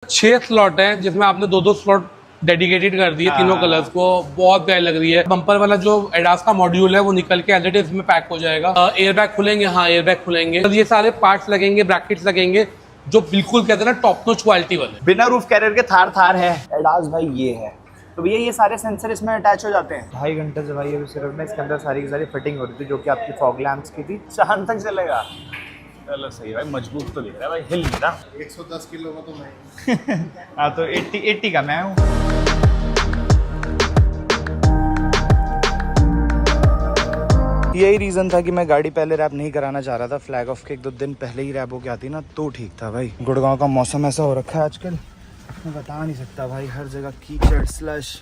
6 slot है जिसमें आपने दो स्लॉट डेडिकेटेड कर दिए तीनों कलर्स को। बहुत प्यारी लग रही है। बम्पर वाला जो एडास का मॉड्यूल है वो निकल के एज इट इज में पैक हो जाएगा। एयर बैग खुलेंगे, हाँ एयर बैग खुलेंगे। तो ये सारे पार्ट्स लगेंगे, ब्रैकेट्स लगेंगे जो बिल्कुल कहते हैं ना टॉप नॉच क्वालिटी वाले। बिना रूफ कैरियर के थार है एडास भाई ये है। तो भैया ये सारे सेंसर इसमें अटैच हो जाते हैं। 2.5 घंटे से भाई अभी सिर्फ में इसके अंदर सारी की सारी फिटिंग हो रही थी जो कि आपकी फॉग लैंप्स की थी। शाम तक चलेगा। चलो सही भाई, मजबूत तो दिख रहा है भाई, हिल नहीं रहा। 110 किलो का तो मैं हाँ तो 80 का मैं हूँ। यही रीज़न था कि मैं गाड़ी पहले रैप नहीं कराना चाह रहा था। फ्लैग ऑफ के 1-2 दिन पहले ही रैप होके आती ना तो ठीक था भाई। गुड़गांव का मौसम ऐसा हो रखा है आजकल, मैं बता नहीं सकता भाई। हर जगह कीचड़, स्लश,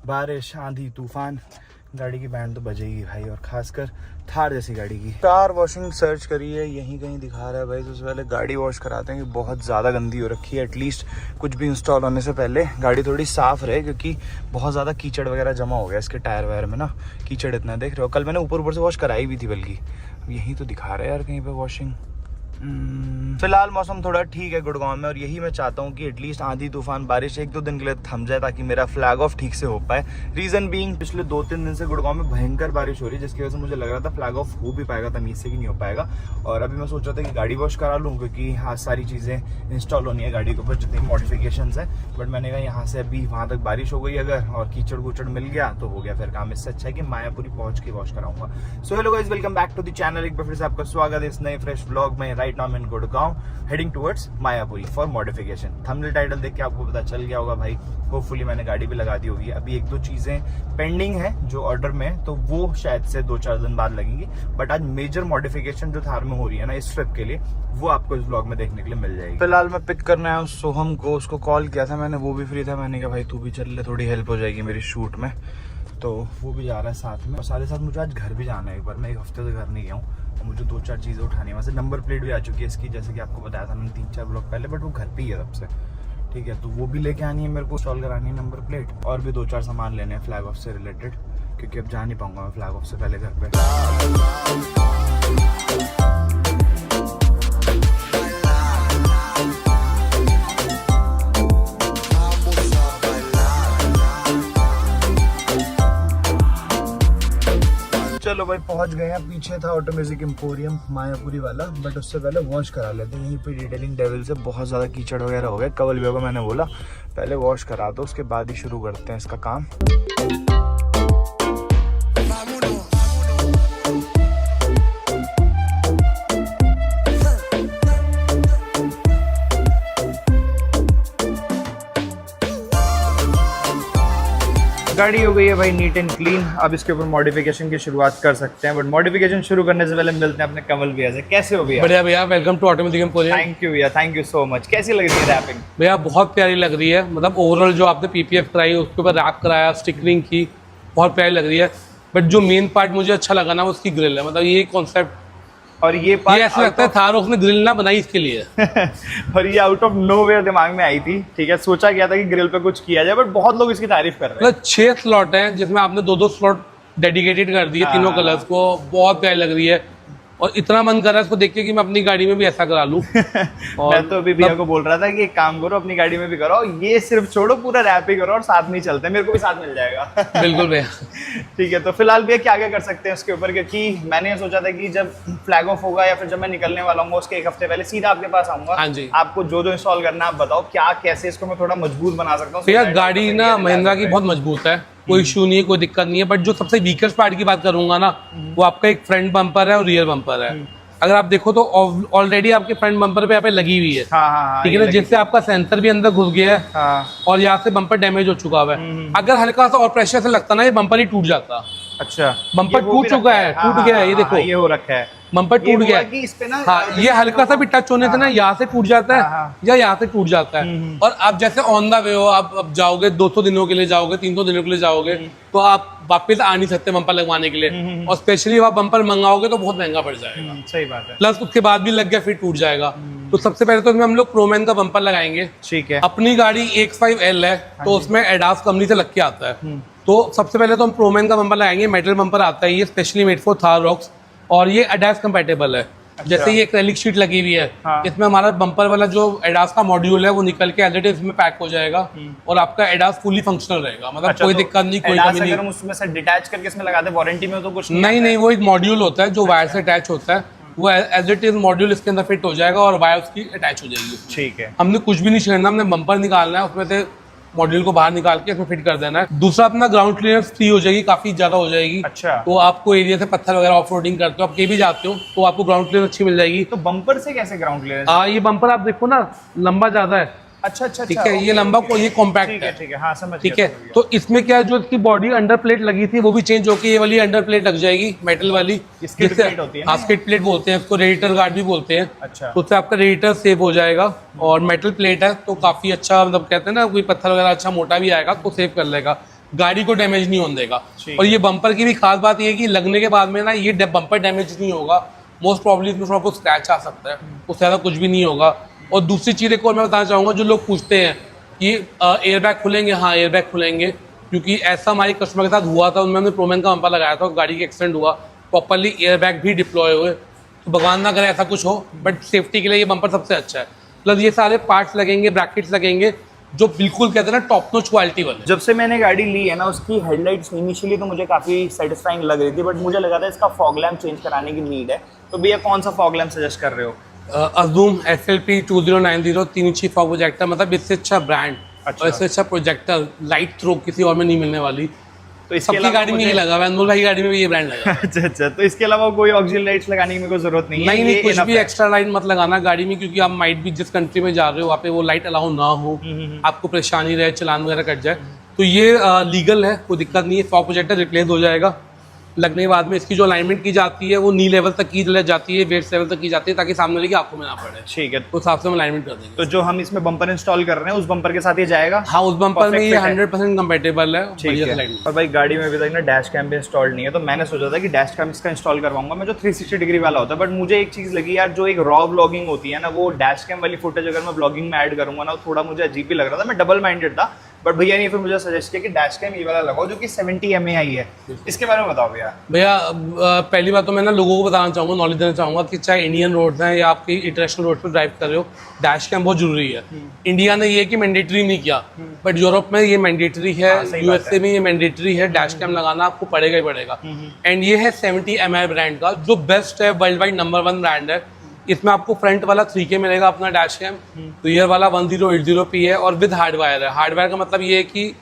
बारिश, आंधी, तूफान। गाड़ी की बैंड तो बजेगी भाई, और खासकर थार जैसी गाड़ी की। कार वॉशिंग सर्च करी है, यहीं कहीं दिखा रहा है भाई। तो उससे पहले गाड़ी वॉश कराते हैं कि बहुत ज़्यादा गंदी हो रखी है। एटलीस्ट कुछ भी इंस्टॉल होने से पहले गाड़ी थोड़ी साफ़ रहे, क्योंकि बहुत ज़्यादा कीचड़ वगैरह जमा हो गया इसके टायर वायर में ना। कीचड़ इतना देख रहे हो। कल मैंने ऊपर से वॉश कराई भी थी, बल्कि यहीं तो दिखा रहा है यार कहीं पर वॉशिंग। फिलहाल मौसम थोड़ा ठीक है गुड़गांव में, और यही मैं चाहता हूँ कि एटलीस्ट आंधी तूफान बारिश 1-2 दिन के लिए थम जाए ताकि मेरा फ्लैग ऑफ ठीक से हो पाए। रीजन बीइंग पिछले 2-3 दिन से गुड़गांव में भयंकर बारिश हो रही है, जिसकी वजह से मुझे लग रहा था फ्लैग ऑफ हो भी पाएगा तमीज से कि नहीं हो पाएगा। और अभी मैं सोच रहा था कि गाड़ी वॉश करा लूँ, क्योंकि हाँ सारी चीज़ें इंस्टॉल होनी है गाड़ी के ऊपर, जितनी मॉडिफिकेशन है। बट मैंने कहा यहाँ से अभी वहाँ तक बारिश हो गई अगर, और कीचड़ कुचड़ मिल गया तो हो गया फिर काम। इससे अच्छा है कि मायापुरी पहुँच के वॉश कराऊंगा। So hello guys, welcome back to the channel. एक बार फिर से आपका स्वागत है इस नए फ्रेश व्लॉग में। Right now in Gurgaon, heading towards Mayapuri for modification. Thumbnail title देख के आपको पता चल गया होगा भाई। होपफुली मैंने गाड़ी भी लगा दी होगी। अभी 1-2 चीजें पेंडिंग है जो ऑर्डर में, तो वो शायद से 2-4 दिन बाद लगेंगी। बट आज मेजर मॉडिफिकेशन जो थार में हो रही है ना इस ट्रिप के लिए, वो आपको इस ब्लॉग में देखने के लिए मिल जाएगी। फिलहाल मैं पिक करने आया हूँ सोहम को। उसको कॉल किया था मैंने, वो भी फ्री था। मैंने कहा भाई तू भी चल ले, थोड़ी हेल्प हो जाएगी मेरी शूट में। तो वो भी जा रहा है साथ में, और साथ ही साथ मुझे आज घर भी जाना है एक बार। मैं 1 हफ्ते से घर नहीं गया हूँ, मुझे 2-4 चीज़ें उठानी है। वहाँ से नंबर प्लेट भी आ चुकी है इसकी, जैसे कि आपको बताया था मैंने 3-4 ब्लॉक पहले। बट वो घर पे ही है तब से, ठीक है। तो वो भी लेके आनी है मेरे को, इंस्टॉल करानी है नंबर प्लेट। और भी 2-4 सामान लेने हैं फ्लैग ऑफ से रिलेटेड, क्योंकि अब जा नहीं पाऊंगा मैं फ्लैग ऑफ से पहले घर पे। चलो भाई पहुंच गए हैं। पीछे था ऑटो म्यूजिक एम्पोरियम मायापुरी वाला, बट उससे पहले वॉश करा लेते हैं। यहीं पे डिटेलिंग डेविल से बहुत ज़्यादा कीचड़ वगैरह हो गया। कवल भी होगा, मैंने बोला पहले वॉश करा दो, उसके बाद ही शुरू करते हैं इसका काम। गाड़ी हो गई है भाई नीट एंड क्लीन। अब इसके ऊपर मॉडिफिकेशन की शुरुआत कर सकते हैं। बट मॉडिफिकेशन शुरू करने से पहले मिलते हैं अपने कमल भैया से। कैसे हो भैया? बढ़िया भैया, welcome to Automatic Emporium. Thank you भैया, थैंक यू सो मच। कैसी लग रही है रैपिंग? भैया बहुत प्यारी लग रही है। मतलब ओवरऑल जो आपने पीपीएफ कराई, उसके ऊपर रैप कराया, स्टिकरिंग की, बहुत प्यारी लग रही है। बट जो मेन पार्ट मुझे अच्छा लगा ना, वो उसकी ग्रिल है। मतलब ये कॉन्सेप्ट, और ये पार्ट ऐसा लगता है थार उसने ग्रिल ना बनाई इसके लिए। और ये आउट ऑफ नोवेयर दिमाग में आई थी, ठीक है। सोचा गया था कि ग्रिल पे कुछ किया जाए, बट बहुत लोग इसकी तारीफ कर रहे हैं। मतलब 6 स्लॉट है जिसमें आपने दो स्लॉट डेडिकेटेड कर दिए तीनों कलर्स को। बहुत प्यारी लग रही है, और इतना मन कर रहा है इसको देख के कि मैं अपनी गाड़ी में भी ऐसा करा लूं। और मैं तो अभी भैया को बोल रहा था कि एक काम करो, अपनी गाड़ी में भी करो, ये सिर्फ छोड़ो, पूरा रैप ही करो और साथ में चलते हैं। मेरे को भी साथ मिल जाएगा। बिल्कुल भैया। ठीक है, तो फिलहाल भैया क्या क्या कर सकते हैं उसके ऊपर, क्योंकि मैंने सोचा था कि जब फ्लैग ऑफ होगा या फिर जब मैं निकलने वाला हूँ उसके 1 हफ्ते पहले सीधा आपके पास आऊंगा। हाँ जी। आपको जो जो इंस्टॉल करना है आप बताओ, क्या कैसे इसको मैं थोड़ा मजबूत बना सकता हूँ। भैया गाड़ी ना महिंद्रा की बहुत मजबूत है, कोई इशू नहीं है, कोई दिक्कत नहीं है। बट जो सबसे वीकेस्ट पार्ट की बात करूंगा ना, वो आपका एक फ्रंट बम्पर है और रियर बम्पर है। अगर आप देखो तो ऑलरेडी आपके फ्रंट बम्पर पे यहाँ पे लगी हुई है, ठीक है ना, जिससे आपका सेंसर भी अंदर घुस गया है। और यहाँ से बम्पर डैमेज हो चुका हुआ है। अगर हल्का सा और प्रेशर से लगता ना, ये बम्पर ही टूट जाता। अच्छा, बम्पर टूट चुका है, टूट गया है, ये देखो ये हो रखा है, बम्पर टूट गया कि इस पे ना, हाँ, ये हल्का सा भी टच होने से ना यहाँ से टूट जाता है या यहाँ से टूट जाता है। और आप जैसे ऑन द वे हो, आप अब जाओगे 200 दिनों के लिए जाओगे, 300 दिनों के लिए जाओगे, तो आप वापस आ नहीं सकते बम्पर लगवाने के लिए। और स्पेशली आप बम्पर मंगाओगे तो बहुत महंगा पड़ जाएगा। सही बात है। प्लस उसके बाद भी लग गया फिर टूट जाएगा। तो सबसे पहले तो इसमें हम लोग प्रोमैन का बम्पर लगाएंगे। ठीक है। अपनी गाड़ी X5L है, तो उसमें एडास कंपनी से लग के आता है। तो सबसे पहले तो हम प्रोमैन का बम्पर लगाएंगे। मेटल बम्पर आता है ये, specially made for Thar rocks, और ये एडास कंपैटिबल है। जैसे ये एक्रेलिक शीट लगी हुई है, हाँ। इसमें हमारा बम्पर वाला जो एडास का मॉड्यूल है वो निकल के एज इट इज इसमें पैक हो जाएगा और आपका एडास फुली फंक्शनल रहेगा, मतलब कोई दिक्कत नहीं, कोई ADAS कमी नहीं। अगर हम उसमें से डिटैच करके इसमें लगाते हैं वारंटी में तो कुछ नहीं नहीं, वो एक मॉड्यूल होता है जो वायर से अटैच होता है, वो एज इट इज मॉड्यूल इसके अंदर फिट हो जाएगा और वायर उसकी अटैच हो जाएगी। ठीक है। हमने कुछ भी नहीं छेड़ना, हमने बम्पर निकालना है, उसमें से मॉड्यूल को बाहर निकाल के इसमें फिट कर देना है। दूसरा अपना ग्राउंड क्लियरेंस फ्री हो जाएगी, काफी ज्यादा हो जाएगी। अच्छा। तो आपको एरिया से पत्थर वगैरह ऑफ रोडिंग करते हो, आप कहीं भी जाते हो तो आपको ग्राउंड क्लियरेंस अच्छी मिल जाएगी। तो बम्पर से कैसे ग्राउंड क्लियरेंस? ये बम्पर आप देखो ना, लंबा ज्यादा है। अच्छा अच्छा, ठीक है, ये लंबा को ये कॉम्पैक्ट है। ठीक है, हाँ समझ ठीक गया, है, समझ गया। तो इसमें क्या है, जो इसकी बॉडी अंडर प्लेट लगी थी वो भी चेंज होकर ये वाली अंडर प्लेट लग जाएगी, मेटल वाली। स्किड प्लेट होती है ना? हाँ, स्किड प्लेट बोलते हैं उसको, रेडिएटर गार्ड भी बोलते हैं। अच्छा। तो उससे आपका रेडिएटर सेव हो जाएगा और मेटल प्लेट है तो काफी अच्छा, मतलब कहते हैं ना कोई पत्थर वगैरह अच्छा मोटा भी आएगा तो सेव कर लेगा, गाड़ी को डैमेज नहीं होने देगा। और ये बम्पर की भी खास बात ये है कि लगने के बाद में ना ये बम्पर डैमेज नहीं होगा, मोस्ट प्रॉब्ली इसमें थोड़ा कुछ स्क्रैच आ सकता है, उससे ज़्यादा कुछ भी नहीं होगा। और दूसरी चीज़ एक और मैं बताना चाहूँगा, जो लोग पूछते हैं कि एयर बैग खुलेंगे, हाँ एयर बैग खुलेंगे, क्योंकि ऐसा हमारे कस्टमर के साथ हुआ था, उनमें हमने प्रोमैन का बम्पर लगाया था, गाड़ी के एक्सीडेंट हुआ, प्रॉपरली एयर बैग भी डिप्लॉय हुए। तो भगवान ना करे ऐसा कुछ हो, बट सेफ्टी के लिए ये बम्पर सबसे अच्छा है। प्लस ये सारे पार्ट्स लगेंगे, ब्रैकेट्स लगेंगे जो बिल्कुल कहते हैं ना टॉप नॉच क्वालिटी वाले। जब से मैंने गाड़ी ली है ना, उसकी हेडलाइट्स इनिशियली तो मुझे काफ़ी सेटिस्फाइंग लग रही थी, बट मुझे लगा था इसका फॉग लैम्प चेंज कराने की नीड है। तो भैया कौन सा फॉग लैम्प सजेस्ट कर रहे हो? अजूम SLP 2090 3 इंची फॉग प्रोजेक्टर, मतलब इससे अच्छा ब्रांड और इससे अच्छा प्रोजेक्टर लाइट थ्रो किसी और में नहीं मिलने वाली। तो इसके सबकी अलावा गाड़ी में ये लगा हुआ है, अनमोल भाई की गाड़ी में भी ये ब्रांड लगा है। अच्छा अच्छा, तो इसके अलावा कोई ऑक्सिलरी लाइट्स लगाने की मेरे को जरूरत नहीं है? नहीं नहीं, ये कुछ enough भी है? एक्स्ट्रा लाइट मत लगाना गाड़ी में, क्योंकि आप माइट भी जिस कंट्री में जा रहे हो वहाँ पे वो लाइट अलाउ ना हो, आपको परेशानी रहे, चलान वगैरह कट जाए, तो ये लीगल है, कोई दिक्कत नहीं है। फॉग प्रोजेक्टर रिप्लेस हो जाएगा लगने के बाद में। इसकी जो अलाइनमेंट की जाती है वो नी लेवल तक की जाती है, वेट लेवल तक की जाती है, ताकि सामने वाले की आंखों में ना पड़े। ठीक है, तो हिसाब से हम अलाइनमेंट कर देंगे। तो जो हम इसमें बम्पर इंस्टॉल कर रहे हैं उस बम्पर के साथ ये जाएगा? हाँ, उस बम्पर में Perfect ये fit है। 100% कंपेटेबल है। ठीक बढ़िया है। लाइट। और भाई गाड़ी में अभी तक ना डैश कैम भी इंस्टॉल नहीं है, तो मैंने सोचा था कि डैश कैम इसका इंस्टॉल करवाऊंगा मैं, जो 360 डिग्री वाला होता है। बट मुझे एक चीज़ लगी यार, जो एक रॉ व्लॉगिंग होती है ना, वो डैश कैम वाली फुटेज अगर मैं व्लॉगिंग में ऐड करूंगा ना, थोड़ा मुझे अजीब भी लग रहा था। मैं डबल माइंडेड था, बट भैया ने फिर मुझे सजेस्ट किया कि डैश कैम ये वाला लगाओ जो कि 70 mAh है। इसके बारे में बताओ भैया। भैया पहली बात तो मैं ना लोगों को बताना चाहूँगा, नॉलेज देना चाहूँगा कि चाहे इंडियन रोड्स हैं या आपकी इंटरनेशनल रोड पर ड्राइव कर रहे हो, डैश कैम बहुत जरूरी है। इंडिया ने ये कि मैंडेटरी नहीं किया, बट यूरोप में ये मैंडेटरी है, USA में ये मैंडेटरी है, डैश कैम लगाना आपको पड़ेगा ही पड़ेगा। एंड ये है 70 mAh ब्रांड का, जो बेस्ट है, वर्ल्ड वाइड नंबर 1 ब्रांड है। इसमें आपको फ्रंट वाला 3K मिलेगा अपना डैश कैम, रियर वाला 1080p है और विद हार्डवायर है। हार्डवायर का मतलब ये है कि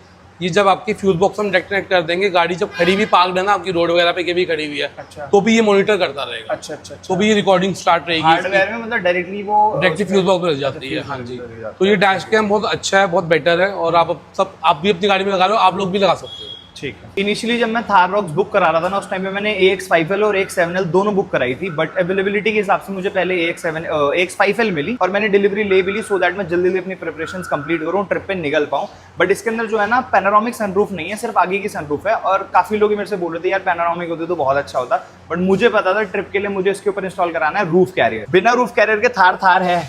ये जब आपकी फ्यूज बॉक्स में डायरेक्ट कनेक्ट कर देंगे, गाड़ी जब खड़ी भी पार्कड है ना आपकी रोड वगैरह पे कहीं भी खड़ी हुई है, अच्छा। तो भी ये मॉनिटर करता रहेगा। अच्छा अच्छा, तो भी ये रिकॉर्डिंग स्टार्ट रहेगी, हार्डवेयर में मतलब डायरेक्टली वो डायरेक्टली फ्यूज बॉक्स में लग जाती है। हाँ जी, तो ये डैश कैम बहुत अच्छा है, बहुत बेटर है, और आप भी अपनी गाड़ी में लगा रहे हो, आप लोग भी लगा सकते हो। ठीक है। इनिशियली जब मैं थार रॉक्स बुक करा रहा था ना, उस टाइम पे मैंने AX5L और AX7L दोनों बुक कराई थी, बट अवेलेबिलिटी के हिसाब से मुझे पहले AX5L मिली और मैंने डिलीवरी ले भी ली, सो दैट मैं जल्दी जल्दी अपनी प्रिपरेशंस कंप्लीट करूँ, ट्रिप पे निकल पाऊँ। बट इसके अंदर जो है ना, पैनोरामिक सनरूफ नहीं है, सिर्फ आगे की सनरूफ है। और काफी लोग मेरे से बोल रहे थे यार पैनोरामिक होती तो बहुत अच्छा होता, बट मुझे पता था ट्रिप के लिए मुझे इसके ऊपर इंस्टॉल कराना है रूफ कैरियर। बिना रूफ कैरियर के थार है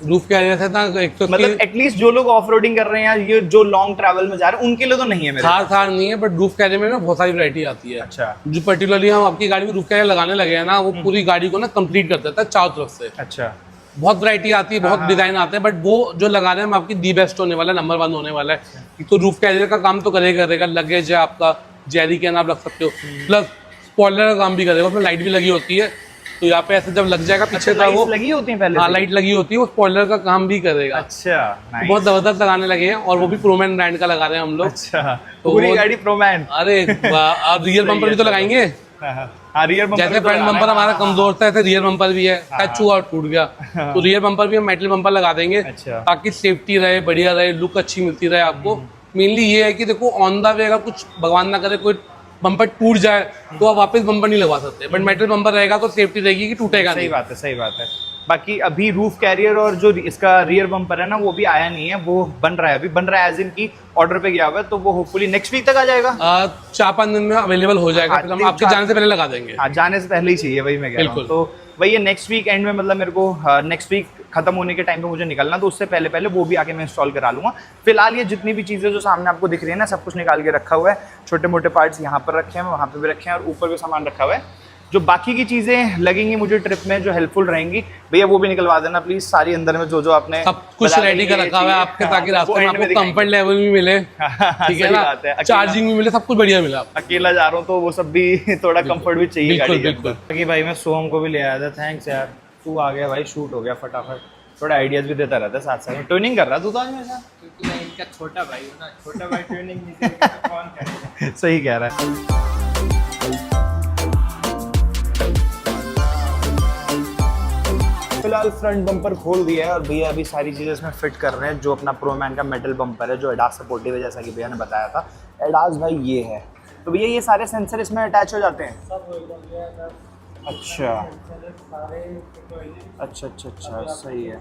रूफ कैरियर से ना, एक तो मतलब एटलीस्ट जो लोग ऑफ रोडिंग कर रहे हैं, ये जो लॉन्ग ट्रैवल में जा रहे हैं, उनके लिए तो नहीं है मेरे। थार नहीं है, बट रूफ कैरियर में ना बहुत सारी वैरायटी आती है। अच्छा। जो पर्टिकुलरली हम आपकी गाड़ी में रूफ कैरियर लगाने लगे हैं ना, वो पूरी गाड़ी को ना कंप्लीट कर देता है चारों तरफ से। अच्छा। बहुत वैरायटी आती है, बहुत डिजाइन आते हैं, बट वो जो लगा रहे हैं हम आपकी दी बेस्ट होने वाला है, नंबर 1 होने वाला है। तो रूफ कैरियर का काम तो करेगा, लगेज है आपका, जेरी कैन आप रख सकते हो, प्लस स्पॉइलर का काम भी करेगा, उसमें लाइट भी लगी होती है। तो यहाँ पे ऐसे जब लग जाएगा पीछे था वो लगी होती है पहले। हाँ, लाइट लगी होती है, वो स्पॉइलर का काम भी करेगा। अच्छा, तो बहुत जबरदस्त लगाने लगे हैं, और वो भी प्रोमैन ब्रांड का लगा रहे हैं हम लोग। अच्छा, तो पूरी गाड़ी प्रोमैन। अरे अब रियर बम्पर भी तो लगाएंगे। हाँ, रियर बम्पर जैसे फ्रंट बम्पर हमारा कमजोर था, ऐसे रियर बम्पर भी है, टच हुआ और टूट गया, तो रियर बम्पर भी हम मेटल बम्पर लगा देंगे, अच्छा। ताकि सेफ्टी रहे, बढ़िया रहे, लुक अच्छी मिलती रहे आपको। मेनली ये है कि देखो ऑन द वे अगर कुछ भगवान ना करे कोई बम्पर टूट जाए तो आप वापस बम्पर नहीं लगवा सकते, बट मेटल बम्पर रहेगा तो सेफ्टी रहेगी कि टूटेगा नहीं। सही बात है, सही बात है। बाकी अभी रूफ कैरियर और जो इसका रियर बम्पर है ना, वो भी आया नहीं है, वो बन रहा है, अभी बन रहा है, एज इन की ऑर्डर पे गया हुआ है, तो वो होपफुली नेक्स्ट वीक तक आ जाएगा। 4-5 दिन में अवेलेबल हो जाएगा, फिर हम आपके जाने से पहले लगा देंगे। हाँ, जाने से पहले ही चाहिए, वही मैं कह रहा हूँ। तो वही है, नेक्स्ट वीक एंड में, मतलब मेरे को नेक्स्ट वीक खत्म होने के टाइम पे मुझे निकलना, तो उससे पहले पहले वो भी आके मैं इंस्टॉल करा लूंगा। फिलहाल ये जितनी भी चीज़ें जो सामने आपको दिख रही है ना, सब कुछ निकाल के रखा हुआ है। छोटे मोटे पार्ट्स यहाँ पर रखे हैं, वहाँ पे भी रखे हैं, और ऊपर भी सामान रखा हुआ है। जो बाकी की चीजें लगेंगी मुझे ट्रिप में जो हेल्पफुल रहेंगी भैया वो भी निकलवा देना प्लीज, सारी अंदर में जो आपने सब कुछ रेडी कर रखा हुआ है आपके, ताकि रास्ते में आपको कंफर्ट लेवल भी मिले, ठीक है ना, चार्जिंग भी मिले, सब कुछ बढ़िया मिला। अकेला जा रहा हूँ तो वो सब भी थोड़ा कंफर्ट भी चाहिए गाड़ी के बिल्कुल। अंदर। कि भाई मैं सोम को भी ले आया था, थैंक्स यार, तू आ गया भाई, शूट हो गया फटाफट, थोड़ा आइडियाज भी देता रहता है साथ साथ। ट्यूनिंग कर रहा तू तो आज मेरे साथ, क्योंकि मैं इनका छोटा भाई हूँ ना, छोटा भाई ट्रेनिंग नहीं करेगा तो कौन करेगा। सही कह रहा है। फिलहाल फ्रंट बम्पर खोल दिया है और भैया अभी सारी चीज़ें इसमें फिट कर रहे हैं। जो अपना प्रोमैन का मेटल बम्पर है जो एडास सपोर्टिव है, जैसा कि भैया ने बताया था। एडास भाई ये है, तो भैया ये सारे सेंसर इसमें अटैच हो जाते हैं। अच्छा अच्छा अच्छा अच्छा, सही है,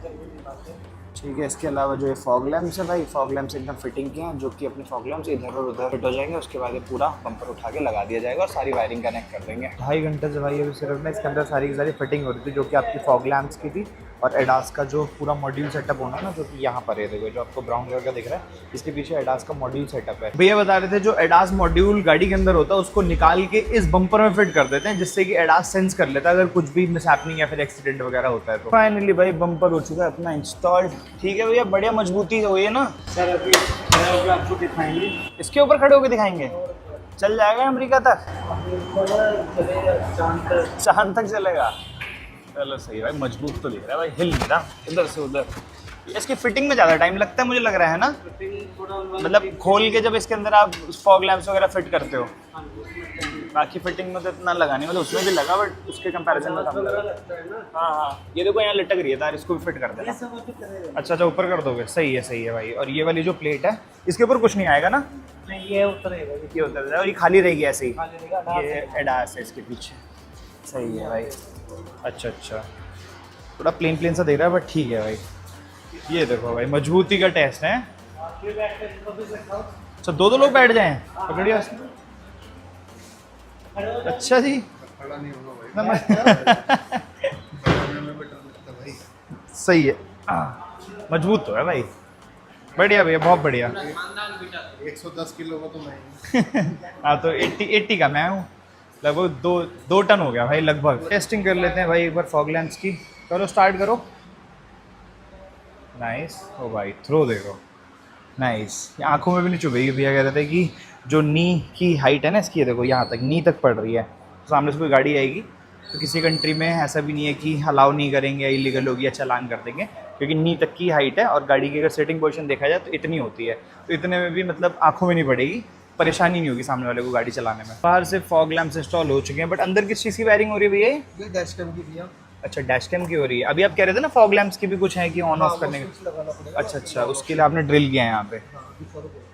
ठीक है। इसके अलावा जो ये फॉग लैम्प्स है भाई, फॉग लैम्प्स एकदम फिटिंग के हैं, जो कि अपने फॉग लैम्प्स इधर और उधर फिट हो जाएंगे। उसके बाद ये पूरा बम्पर उठा के लगा दिया जाएगा और सारी वायरिंग कनेक्ट कर देंगे। 2.5 घंटे से भाई अभी सिर्फ में इसके अंदर सारी की सारी फिटिंग हो रही थी, जो कि आपकी फॉग लैम्प्स की थी और एडास का जो पूरा मॉड्यूल सेटअप होना ना, जो कि यहाँ पर है देखो, जो आपको ब्राउन कलर का दिख रहा है, इसके पीछे एडास का मॉड्यूल सेटअप है। भैया बता रहे थे जो एडास मॉड्यूल गाड़ी के अंदर होता है उसको निकाल के इस बम्पर में फिट कर देते हैं, जिससे कि एडास सेंस कर लेता है अगर कुछ भी मिसहैपनिंग या फिर एक्सीडेंट वगैरह होता है तो। फाइनली भाई बम्पर हो चुका है अपना इंस्टॉल्ड। ठीक है भैया, बढ़िया मजबूती हुई है ना सर अभी खड़े होकर आपको दिखाएंगे, इसके ऊपर खड़े होकर दिखाएंगे, चल जाएगा अमेरिका तक, चांद तक चलेगा। चलो सही है भाई, मजबूत तो दिख रहा है भाई, हिल नहीं रहा इधर से उधर। इसकी फिटिंग में ज़्यादा टाइम लगता है मुझे लग रहा है ना, मतलब खोल के जब इसके अंदर आप फॉग लैम्प्स वगैरह फिट करते हो, बाकी फिटिंग में तो इतना लगा नहीं, मतलब उसमें भी लगा बट उसके कंपैरिजन में कम लगा। हाँ हाँ, ये देखो यहाँ लटक रही है तार, इसको भी फिट कर देना। अच्छा अच्छा, ऊपर कर दोगे, सही है भाई। और ये वाली जो प्लेट है इसके ऊपर कुछ नहीं आएगा ना? नहीं ये उतरेगा, ये उतर जाएगा और ये खाली रहेगी ऐसे ही, ये एडास है इसके पीछे। सही है भाई। अच्छा अच्छा, थोड़ा प्लेन प्लेन सा दिख रहा है बट ठीक है भाई। ये देखो भाई, मजबूती का टेस्ट है। अच्छा, दो लोग बैठ जाएं, पकड़िए। अच्छा जी, खड़ा नहीं होगा भाई, भाई सही है, मजबूत तो है भाई, बढ़िया भैया, बहुत बढ़िया। 110 किलो का तो मैं हाँ तो 80 का मैं हूँ, लगभग 2 टन हो गया भाई लगभग। टेस्टिंग कर लेते हैं भाई एक बार फॉग लैम्प्स की। करो, स्टार्ट करो। नाइस हो भाई, थ्रो देखो, नाइस। आंखों में भी नहीं चुभेगी। भैया कह रहे थे कि जो नी की हाइट है ना इसकी, देखो यहाँ तक, नी तक पड़ रही है। सामने से कोई गाड़ी आएगी तो किसी कंट्री में ऐसा भी नहीं है कि अलाउ नहीं करेंगे या इलीगल होगी या चालान कर देंगे, क्योंकि नी तक की हाइट है और गाड़ी की अगर सेटिंग पोजीशन देखा जाए तो इतनी होती है, तो इतने में भी मतलब आंखों में नहीं पड़ेगी, परेशानी नहीं होगी सामने वाले को गाड़ी चलाने में। बाहर से फॉग लैम्प्स इंस्टॉल हो चुके हैं, बट अंदर किस चीज़ की वायरिंग हो रही है भैया? ये डैश कैम की भैया। अच्छा, डैश कैम की हो रही है। अभी आप कह रहे थे ना फॉग लैम्प्स की भी कुछ है कि ऑन ऑफ करने के? अच्छा अच्छा, उसके लिए आपने ड्रिल किया है यहाँ पे।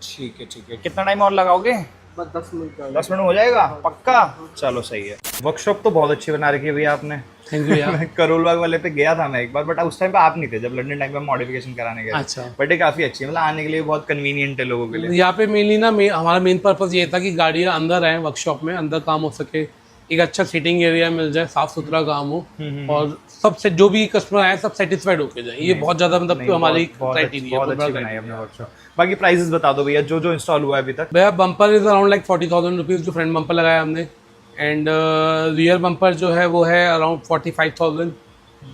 ठीक है। कितना टाइम और लगाओगे? बस 10 मिनट 10 मिनट हो जाएगा पक्का? चलो सही है। वर्कशॉप तो बहुत अच्छी बना रखी है भैया आपने। थैंक यू यार। करोल बाग वाले पे गया था मैं एक बार, बट उस टाइम पे आप नहीं थे, जब लंदन टाइम पे मॉडिफिकेशन कराने गए। अच्छा। बट ये काफी अच्छी है, मतलब आने के लिए बहुत कन्वीनियंट है लोगों के लिए। यहाँ पे मेनली ना हमारा मेन पर्पस ये था कि गाड़ियाँ अंदर आए, वर्कशॉप में अंदर काम हो सके, एक अच्छा सीटिंग एरिया मिल जाए, साफ सुथरा काम हो और सबसे जो भी कस्टमर आए सब सेटिस्फाइड होके जाए। ये बहुत ज्यादा मतलब हमारी क्राइटेरिया बहुत अच्छी बनाई है अपने वर्कशॉप। बाकी प्राइसेस बता दो भैया, जो इंस्टॉल हुआ है अभी तक। भैया bumper is around like 40,000 rupees जो फ्रंट बम्पर लगाया हमने, एंड रियर बम्पर जो है वो है अराउंड 45,000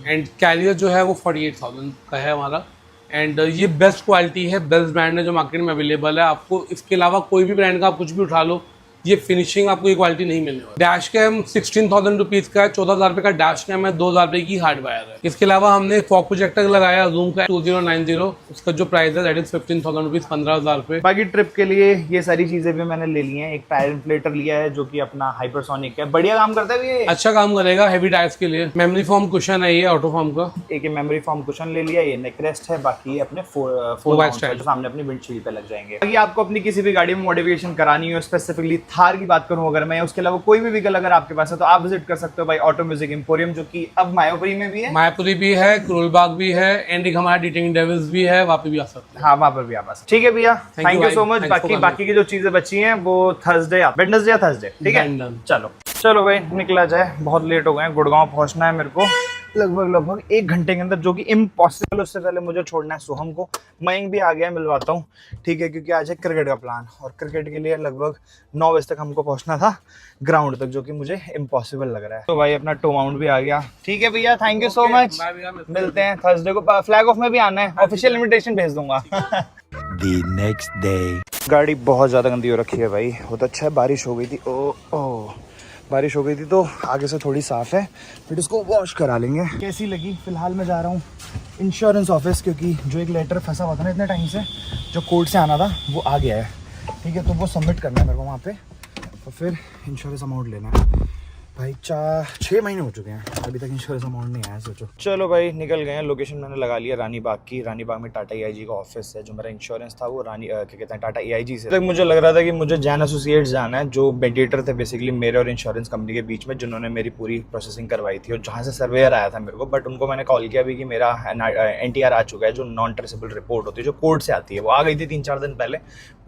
एंड कैरियर जो है वो 48,000 का है हमारा। एंड ये बेस्ट क्वालिटी है, बेस्ट ब्रांड है जो मार्केट में अवेलेबल है। आपको इसके अलावा कोई भी ब्रांड का आप कुछ भी उठा लो, ये फिनिशिंग आपको ये क्वालिटी नहीं मिलने वाली। डैश कैम 16,000 रुपीज़ का है, 14,000 रुपये का डैश कैम है, 2,000 रुपये की हार्ड वायर है। इसके अलावा हमने फॉग प्रोजेक्टर लगाया जूम का 2090, उसका जो प्राइस है दैट इज 15,000 रुपीज़, 15,000 रुपये। बाकी ट्रिप के लिए ये सारी चीजें भी मैंने ले ली हैं। एक टायर इन्फ्लेटर लिया है जो कि अपना हाइपरसोनिक है, बढ़िया काम करता है ये, अच्छा काम करेगा हेवी टायर्स के लिए। मेमोरी फॉर्म कुशन है ये ऑटो फॉर्म का। एक मेमोरी फॉर्म कुशन ले लिया, ये नेक रेस्ट है, बाकी ये अपने Four जो सामने अपनी विंडशील्ड पे लग जाएंगे। बाकी आपको अपनी किसी भी गाड़ी में मॉडिफिकेशन करानी हो, स्पेसिफिकली थार की बात करूं अगर मैं, उसके अलावा कोई भी व्हीकल अगर आपके पास है तो आप विजिट कर सकते हो भाई ऑटो म्यूजिक एम्पोरियम, जो कि अब मायापुरी में भी है। मायापुरी भी है, करोलबाग भी है, एंड एक हमारा डिटेनिंग डेविल्स भी है, वहाँ पे भी आ सकते हैं। हाँ, वहाँ पर भी आप आ सकते। ठीक है भैया, Thank thank you you so भाई, मच। thanks for coming. बाकी की जो चीजें बची हैं वो थर्सडे, वेडनेसडे या थर्सडे, ठीक है? Done, done. चलो भाई निकला जाए, बहुत लेट हो गए, गुड़गांव पहुंचना है मेरे को। लगभग 1 घंटे के अंदर, जो कि इम्पॉसिबल। उससे पहले मुझे छोड़ना है सोहम को। मयंक भी आ गया है, मिलवाता हूँ, ठीक है, क्योंकि आज है क्रिकेट का प्लान और क्रिकेट के लिए लगभग 9 बजे तक हमको पहुँचना था ग्राउंड तक, जो कि मुझे इम्पॉसिबल लग रहा है। तो भाई अपना टो माउंट भी आ गया, ठीक है भैया, थैंक यू सो मच। मिलते हैं थर्सडे को, फ्लैग ऑफ में भी आना है, ऑफिशियल इन्विटेशन भेज दूंगा। The next day. गाड़ी बहुत ज़्यादा गंदी हो रखी है भाई। बहुत अच्छा है, बारिश हो गई थी, ओ बारिश हो गई थी तो आगे से थोड़ी साफ़ है, फिर इसको वॉश करा लेंगे। कैसी लगी? फ़िलहाल मैं जा रहा हूँ इंश्योरेंस ऑफिस, क्योंकि जो एक लेटर फंसा हुआ था ना इतने टाइम से, जो कोर्ट से आना था, वो आ गया है, ठीक है। तो वो सबमिट करना है मेरे को वहाँ पे, और फिर इंश्योरेंस अमाउंट लेना है। भाई 6 महीने हो चुके हैं, अभी तक इंश्योरेंस अमाउंट नहीं आया, सोचो। चलो भाई निकल गए हैं। लोकेशन मैंने लगा लिया रानी बाग की। रानी बाग में टाटा AIG का ऑफिस है। जो मेरा इंश्योरेंस था वो क्या कहते हैं, टाटा AIG से। तक मुझे लग रहा था कि मुझे जैन एसोसिएट्स जाना है, जो मेडिएटर थे बेसिकली मेरे और इंश्योरेंस कंपनी के बीच में, जिन्होंने मेरी पूरी प्रोसेसिंग करवाई थी और जहाँ से सर्वेयर आया था मेरे को। बट उनको मैंने कॉल किया भी कि मेरा NTR आ चुका है, जो नॉन ट्रेसेबल रिपोर्ट होती है, जो कोर्ट से आती है, वो आ गई थी 3-4 दिन पहले,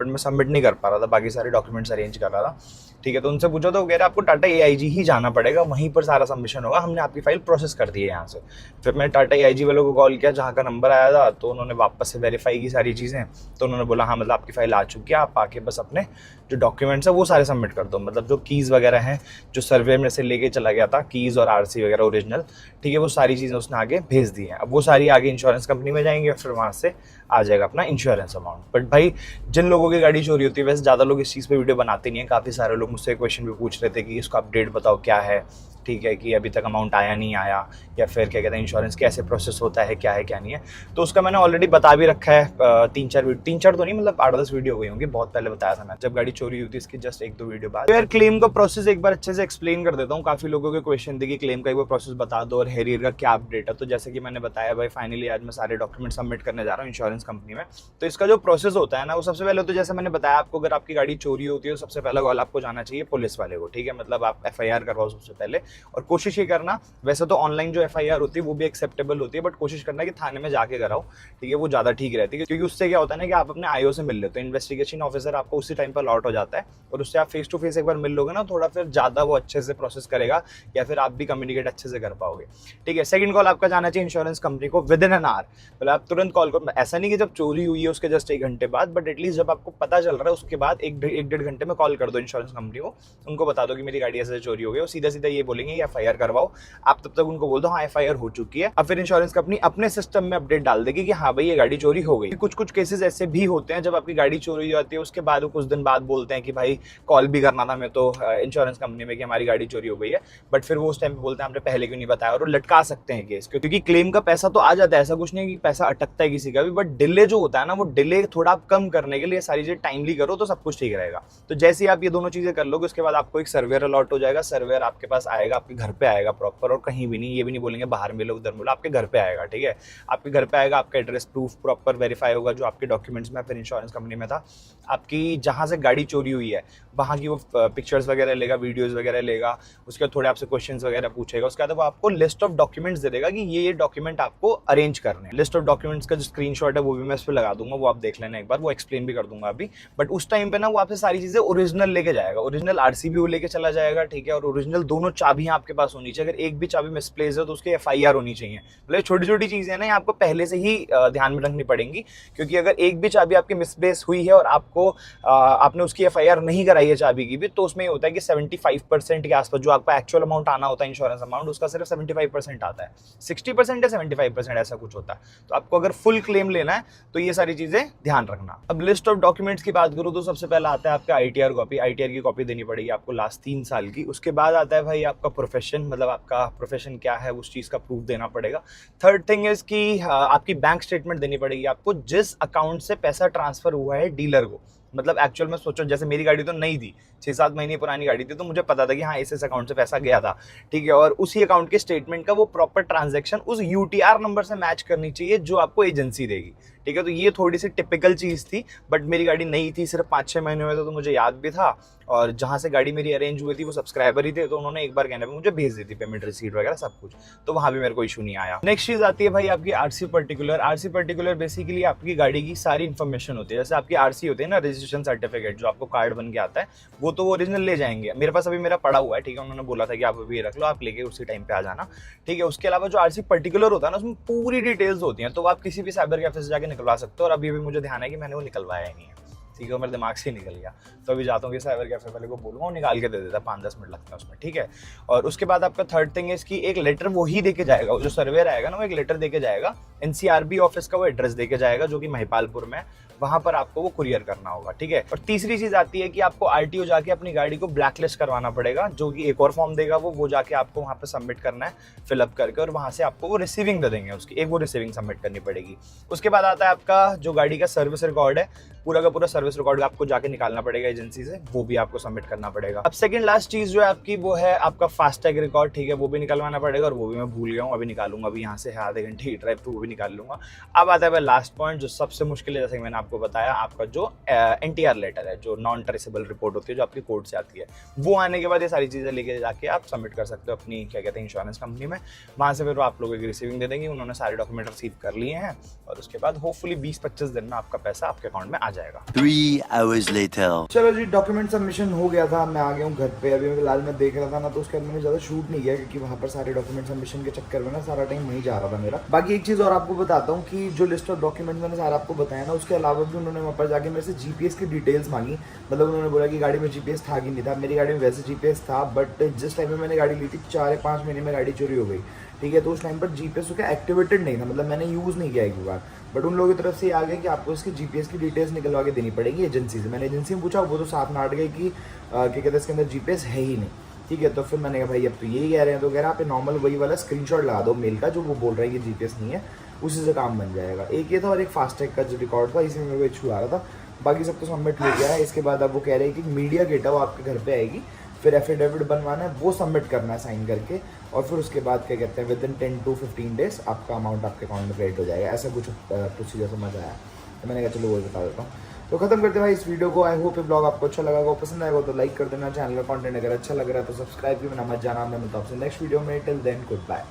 बट मैं सबमिट नहीं कर पा रहा था, बाकी सारे डॉक्यूमेंट्स अरेंज कर रहा था, ठीक है। तो उनसे पूछा तो वो कह रहे आपको टाटा AIG ही जाना पड़ेगा, वहीं पर सारा सबमिशन होगा, हमने आपकी फाइल प्रोसेस कर दी है यहाँ से। फिर मैंने टाटा AIG वालों को कॉल किया, जहाँ का नंबर आया था, तो उन्होंने वापस से वेरीफाई की सारी चीज़ें। तो उन्होंने बोला हाँ मतलब आपकी फ़ाइल आ चुकी है, आप आके बस अपने जो डॉक्यूमेंट्स है वो सारे सबमिट कर दो, मतलब जो कीज़ वगैरह हैं, जो सर्वे में से लेके चला गया था, कीज़ और RC वगैरह ओरिजिनल, ठीक है, वो सारी चीज़ें उसने आगे भेज दी हैं। अब वो सारी आगे इंश्योरेंस कंपनी में जाएंगे, फिर वहाँ से आ जाएगा अपना इंश्योरेंस अमाउंट। बट भाई जिन लोगों की गाड़ी चोरी होती है, वैसे ज़्यादा लोग इस चीज़ पे वीडियो बनाते नहीं है। काफ़ी सारे लोग मुझसे क्वेश्चन भी पूछ रहे थे कि इसका अपडेट बताओ क्या है, ठीक है, कि अभी तक अमाउंट आया नहीं आया, या फिर क्या कहते हैं इंश्योरेंस कैसे प्रोसेस होता है, क्या है क्या नहीं है। तो उसका मैंने ऑलरेडी बता भी रखा है, 3-4 तो नहीं, मतलब 8-10 वीडियो हो गई होंगी, बहुत पहले बताया था मैं, जब गाड़ी चोरी हुई थी इसकी जस्ट 1-2 वीडियो बाद। यार क्लेम का प्रोसेस एक बार अच्छे से एक्सप्लेन कर देता हूँ। काफ़ी लोगों के क्वेश्चन थे कि क्लेम का एक बार प्रोसेस बता दो और हेरियर का क्या अपडेट है। तो जैसे कि मैंने बताया भाई, फाइनली आज मैं सारे डॉक्यूमेंट सबमिट करने जा रहा हूँ इंश्योरेंस कंपनी में। तो इसका जो प्रोसेस होता है ना, वो सबसे पहले तो जैसे मैंने बताया आपको, अगर आपकी गाड़ी चोरी होती है तो सबसे पहला कॉल आपको जाना चाहिए पुलिस वाले को, ठीक है। मतलब आप FIR करवाओ सबसे पहले, और कोशिश ये करना, वैसे तो ऑनलाइन जो FIR होती है वो भी एक्सेप्टेबल होती है, बट कोशिश करना कि थाने में जाके कराओ, ठीक है, वो ज़्यादा ठीक रहती है। क्योंकि उससे क्या होता है ना कि आप अपने IO से मिल लेते हो, इन्वेस्टिगेशन ऑफिसर आपको उसी टाइम पर अलॉट हो जाता है, और उससे आप फेस टू फेस एक बार मिल लोगे ना, थोड़ा फिर ज़्यादा वो अच्छे से प्रोसेस करेगा, या फिर आप भी कम्युनिकेट अच्छे से कर पाओगे, ठीक है। सेकंड कॉल आपका जाना चाहिए इंश्योरेंस कंपनी को विदिन एन आवर, मतलब आप तुरंत कॉल करो। ऐसा नहीं कि जब चोरी हुई है उसके जस्ट 1 घंटे बाद, बट एटलीस्ट जब आपको पता चल रहा है उसके बाद 1-1.5 घंटे में कॉल कर दो इंश्योरेंस कंपनी को, उनको बता दो कि मेरी गाड़ी ऐसे चोरी हो गई। वो सीधा सीधा ये बोलेंगे कि FIR करवाओ। आप तब तक उनको बोल दो हाँ FIR हो चुकी है। अब फिर इंश्योरेंस कंपनी अपने सिस्टम में अपडेट डाल देगी कि हाँ भाई ये गाड़ी चोरी हो गई। कुछ केसेस ऐसे भी होते हैं जब आपकी गाड़ी चोरी हो जाती है, उसके बाद वो कुछ दिन बाद बोलते हैं कि भाई कॉल भी करना था मैं तो इंश्योरेंस कंपनी में कि हमारी गाड़ी चोरी हो गई है, बट फिर वो उस टाइम पे बोलते हैं आपने पहले क्यों नहीं बताया, और वो लटका सकते हैं केस, क्योंकि क्लेम का पैसा तो आ जाता है, ऐसा कुछ नहीं कि पैसा अटकता है किसी का भी, बट डिले जो होता है ना, वो डिले थोड़ा आप कम करने के लिए सारी चीजें टाइमली करो तो सब कुछ ठीक रहेगा। तो जैसे ही आप ये दोनों चीजें कर लोगे, उसके बाद आपको एक सर्वेयर अलॉट हो जाएगा। सर्वेयर आपके पास आएगा, आपके घर पे आएगा प्रॉपर, और कहीं भी नहीं, ये भी नहीं बोलेंगे बाहर मिलो उधर मिलो, आपके घर पे आएगा, ठीक है। आपके घर पे आएगा, आपका एड्रेस प्रूफ प्रॉपर वेरीफाई होगा जो आपके डॉक्यूमेंट्स में फिर इंश्योरेंस कंपनी में था। आपकी जहाँ से गाड़ी चोरी हुई है वहाँ की वो पिक्चर्स वगैरह लेगा, वीडियोस वगैरह लेगा, उसके बाद थोड़े आपसे क्वेश्चंस वगैरह पूछेगा। उसके बाद वो आपको लिस्ट ऑफ डॉक्यूमेंट्स दे देगा कि ये डॉक्यूमेंट आपको अरेंज करने हैं। लिस्ट ऑफ डॉक्यूमेंट्स का जो स्क्रीनशॉट है वो भी मैं इस पर लगा दूंगा, वो आप देख लेना एक बार, वो एक्सप्लेन भी कर दूंगा अभी। बट उस टाइम पे ना वो आपसे सारी चीजें ओरिजिनल लेके जाएगा, ओरिजिनल RC भी वो लेके चला जाएगा, ठीक है, और ओरिजिनल दोनों चाबियां आपके पास होनी चाहिए। अगर एक भी चाबी मिसप्लेस है तो उसकी FIR होनी चाहिए। मतलब छोटी छोटी चीजें ना आपको पहले से ही ध्यान में रखनी पड़ेंगी, क्योंकि अगर एक भी चाबी आपकी मिसप्लेस हुई है और आपने उसकी FIR नहीं कराई है चाबी की भी, तो उसमें ये होता है कि 75% के आसपास जो आपका एक्चुअल अमाउंट आना होता है इंश्योरेंस अमाउंट, उसका सिर्फ 75% आता है। 60% या 75% ऐसा कुछ होता है। तो आपको अगर फुल क्लेम लेना है तो ये सारी चीजें ध्यान रखना। अब लिस्ट ऑफ डॉक्यूमेंट्स की बात करूँ तो सबसे पहला आता है आपका ITR कॉपी। ITR की कॉपी देनी पड़ेगी आपको लास्ट 3 साल की। उसके बाद आता है भाई आपका प्रोफेशन, मतलब आपका प्रोफेशन क्या है उस चीज का प्रूफ देना पड़ेगा। थर्ड थिंग इज कि आपकी बैंक स्टेटमेंट देनी पड़ेगी आपको, जिस अकाउंट से पैसा ट्रांसफर हुआ है डीलर को। मतलब एक्चुअल में सोचो, जैसे मेरी गाड़ी तो नई थी, 6-7 महीने पुरानी गाड़ी थी, तो मुझे पता था कि हाँ इस अकाउंट से पैसा गया था, ठीक है, और उसी अकाउंट के स्टेटमेंट का वो प्रॉपर ट्रांजैक्शन उस UTR नंबर से मैच करनी चाहिए जो आपको एजेंसी देगी, ठीक है। तो ये थोड़ी सी टिपिकल चीज़ थी, बट मेरी गाड़ी नई थी, सिर्फ 5-6 महीने हुए थे, तो मुझे याद भी था और जहाँ से गाड़ी मेरी अरेंज हुई थी वो सब्सक्राइबर ही थे, तो उन्होंने एक बार कहने पे मुझे भेज दी थी पेमेंट रिसीट वगैरह सब कुछ, तो वहाँ भी मेरे को इशू नहीं आया। नेक्स्ट चीज आती है भाई आपकी RC particular. RC particular basically आपकी गाड़ी की सारी इन्फॉर्मेशन होती है। जैसे आपकी आरसी होती है ना, रजिस्ट्रेशन सर्टिफिकेट, जो आपको कार्ड बन के आता है, वो तो वो ओरिजिनल ले जाएंगे। मेरे पास अभी मेरा पड़ा हुआ है, ठीक है, उन्होंने बोला था कि आप अभी रख लो, आप लेके उसी टाइम पे आ जाना, ठीक है। उसके अलावा जो आरसी पर्टिकुलर होता है ना, उसमें पूरी डिटेल्स होती हैं, तो आप किसी भी साइबर कैफे से जाके निकलवा सकते हो। और अभी भी मुझे ध्यान है कि मैंने वो निकलवाया ही नहीं है, ठीक है, मेरे दिमाग से ही निकल गया। तो अभी जाता हूँ कि साइबर कैफे वाले को बोलूँगा, वो निकाल के दे देता है, 5-10 मिनट लगता है उसमें, ठीक है। और उसके बाद आपका थर्ड थिंग है इसकी एक लेटर वो ही देके जाएगा, जो सर्वेयर आएगा ना, वो एक लेटर देके जाएगा, एनसीआरबी ऑफिस का वो एड्रेस देके जाएगा जो कि महिपालपुर में, वहां पर आपको वो कुरियर करना होगा, ठीक है। और तीसरी चीज आती है कि आपको आरटीओ जाके अपनी गाड़ी को ब्लैकलिस्ट करवाना पड़ेगा, जो कि एक और फॉर्म देगा, वो जाके आपको वहां पे सबमिट करना है फिलअप करके, और वहां से आपको वो रिसीविंग दे देंगे उसकी, एक वो रिसीविंग सबमिट करनी पड़ेगी। उसके बाद आता है आपका जो गाड़ी का सर्विस रिकॉर्ड है, पूरा का पूरा सर्विस रिकॉर्ड आपको जाके निकालना पड़ेगा एजेंसी से, वो भी आपको सबमिट करना पड़ेगा। अब सेकंड लास्ट चीज जो है आपकी वो है आपका फास्टैग रिकॉर्ड, ठीक है, वो भी निकलवाना पड़ेगा, और वो भी मैं भूल गया हूँ, अभी निकालूंगा, अभी यहाँ से आधे घंटे की ड्राइव, तो वो भी निकाल लूंगा। अब आता है लास्ट पॉइंट जो सबसे मुश्किल है, जैसे कि मैंने आपको बताया, आपका जो एनटीआर लेटर है, जो नॉन ट्रेसेबल रिपोर्ट होती है, जो आपकी कोर्ट से आती है, वो आने के बाद ये सारी चीजें लेके जाके आप सबमिट कर सकते हो अपनी क्या कहते हैं इंश्योरेंस कंपनी में। वहां से फिर वो आप लोगों की रिसीविंग दे देंगे, उन्होंने सारे डॉक्यूमेंट रिसीव कर लिए हैं, और उसके बाद होपफुली 20-25 दिन में आपका पैसा आपके अकाउंट में आ जाएगा। 3 hours later. चलो जी, डॉक्यूमेंट सबमिशन हो गया था, मैं आ गया हूँ घर पे। अभी फिलहाल मैं देख रहा था ना, तो उसके बाद मैंने ज़्यादा शूट नहीं किया, क्योंकि वहाँ पर सारे डॉक्यूमेंट सबमिशन के चक्कर में ना सारा टाइम वहीं जा रहा था मेरा। बाकी एक चीज़ और आपको बताता हूँ कि जो लिस्ट ऑफ डॉक्यूमेंट मैंने सारा आपको बताया ना, उसके अलावा भी उन्होंने वहाँ पर जाके मेरे से जीपीएस की डिटेल्स मांगी। मतलब उन्होंने बोला कि गाड़ी में जीपीएस था कि नहीं था। मेरी गाड़ी में वैसे जीपीएस था, बट जिस टाइम में मैंने गाड़ी ली थी 4 या 5 महीने में गाड़ी चोरी हो गई, ठीक है। तो उस टाइम पर जीपीएस उसका एक्टिवेटेड नहीं था, मतलब मैंने यूज़ नहीं किया एक बार। बट उन लोगों की तरफ से ये आ गया कि आपको इसकी जीपीएस की डिटेल्स निकलवा के देनी पड़ेगी एजेंसी से। मैंने एजेंसी में पूछा, वो तो साथ में आट गए कि क्या कहते हैं इसके अंदर जीपीएस है ही नहीं, ठीक है। तो फिर मैंने कहा भाई अब तो यही कह रहे हैं, तो कह रहा आप नॉर्मल वही वाला स्क्रीनशॉट लगा दो मेल का, जो वो बोल रहा है कि जीपीएस नहीं है, उसी से काम बन जाएगा। एक ये था, और एक फास्टैग का जो रिकॉर्ड था, इसी में मेरे को इशू आ रहा था। बाकी सब तो सबमिट हो गया है। इसके बाद अब वो कह रहे हैं कि मीडिया किट है वो आपके घर पे आएगी, फिर एफिडेविट बनवाना है, वो सबमिट करना है साइन करके, और फिर उसके बाद क्या कहते हैं विदिन 10 to 15 डेज आपका अमाउंट आपके अकाउंट में क्रेडिट हो जाएगा। ऐसा कुछ प्रोसीजर समझ आया, तो मैंने कहा चलो वो बता देता हूँ। तो खत्म करते हैं भाई इस वीडियो को। आई होप ये ब्लॉग आपको अच्छा लगा, पसंद आएगा तो लाइक कर देना। चैनल का कंटेंट अगर अच्छा लग रहा है तो सब्सक्राइब भी करना मत जाना। मैं मिलता हूँ आपसे नेक्स्ट वीडियो में। Till then good bye.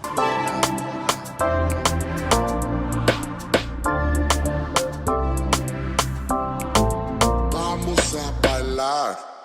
Vamos a bailar.